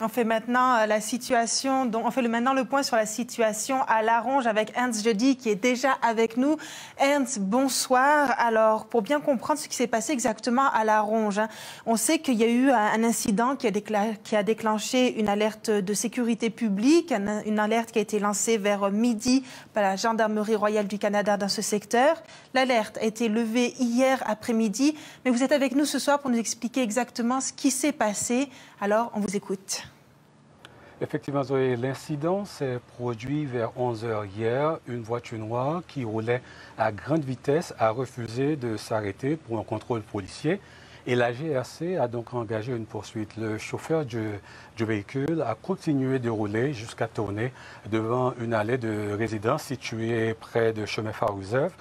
On fait maintenant maintenant le point sur la situation à Laronge avec Ernst Jeudi qui est déjà avec nous. Ernst, bonsoir. Alors, pour bien comprendre ce qui s'est passé exactement à Laronge, on sait qu'il y a eu un incident qui a déclenché une alerte de sécurité publique, une alerte qui a été lancée vers midi par la Gendarmerie royale du Canada dans ce secteur. L'alerte a été levée hier après-midi, mais vous êtes avec nous ce soir pour nous expliquer exactement ce qui s'est passé. Alors, on vous écoute. Effectivement, Zoé, l'incident s'est produit vers 11 h hier. Une voiture noire qui roulait à grande vitesse a refusé de s'arrêter pour un contrôle policier. Et la GRC a donc engagé une poursuite. Le chauffeur du véhicule a continué de rouler jusqu'à tourner devant une allée de résidence située près de chemin Farouzev.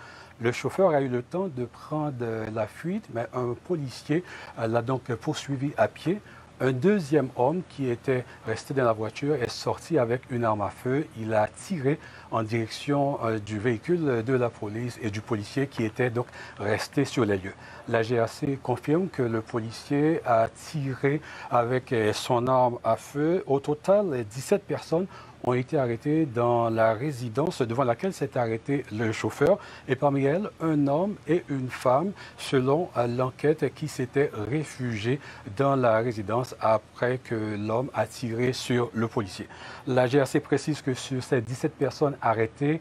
Le chauffeur a eu le temps de prendre la fuite, mais un policier l'a donc poursuivi à pied. Un deuxième homme qui était resté dans la voiture est sorti avec une arme à feu. Il a tiré en direction du véhicule de la police et du policier qui était donc resté sur les lieux. La GRC confirme que le policier a tiré avec son arme à feu. Au total, 17 personnes ont été arrêtés dans la résidence devant laquelle s'est arrêté le chauffeur. Et parmi elles, un homme et une femme, selon l'enquête, qui s'étaient réfugiés dans la résidence après que l'homme a tiré sur le policier. La GRC précise que sur ces 17 personnes arrêtées,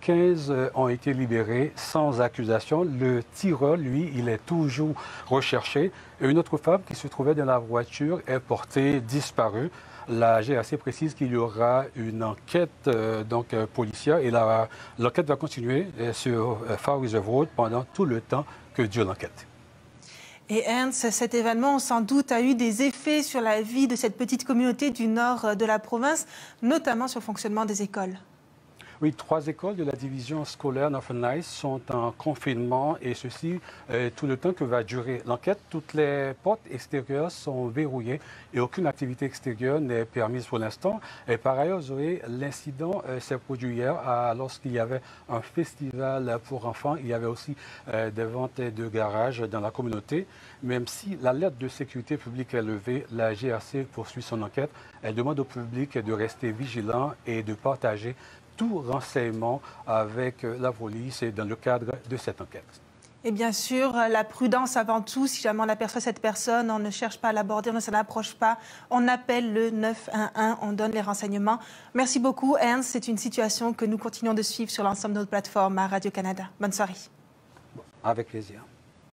15 ont été libérés sans accusation. Le tireur, lui, il est toujours recherché. Et une autre femme qui se trouvait dans la voiture est portée disparue. La GRC précise qu'il y aura une enquête policière et l'enquête va continuer sur Far Reserve Road pendant tout le temps que dure l'enquête. Et Ernst, cet événement, sans doute, a eu des effets sur la vie de cette petite communauté du nord de la province, notamment sur le fonctionnement des écoles. Oui, 3 écoles de la division scolaire Northern Lights sont en confinement et ceci tout le temps que va durer l'enquête. Toutes les portes extérieures sont verrouillées et aucune activité extérieure n'est permise pour l'instant. Et par ailleurs, Zoé, l'incident s'est produit hier lorsqu'il y avait un festival pour enfants. Il y avait aussi des ventes de garages dans la communauté. Même si l'alerte de sécurité publique est levée, la GRC poursuit son enquête. Elle demande au public de rester vigilant et de partager tout renseignement avec la police et dans le cadre de cette enquête. Et bien sûr, la prudence avant tout. Si jamais on aperçoit cette personne, on ne cherche pas à l'aborder, on ne s'en approche pas. On appelle le 911, on donne les renseignements. Merci beaucoup, Ernst. C'est une situation que nous continuons de suivre sur l'ensemble de notre plateforme à Radio-Canada. Bonne soirée. Avec plaisir.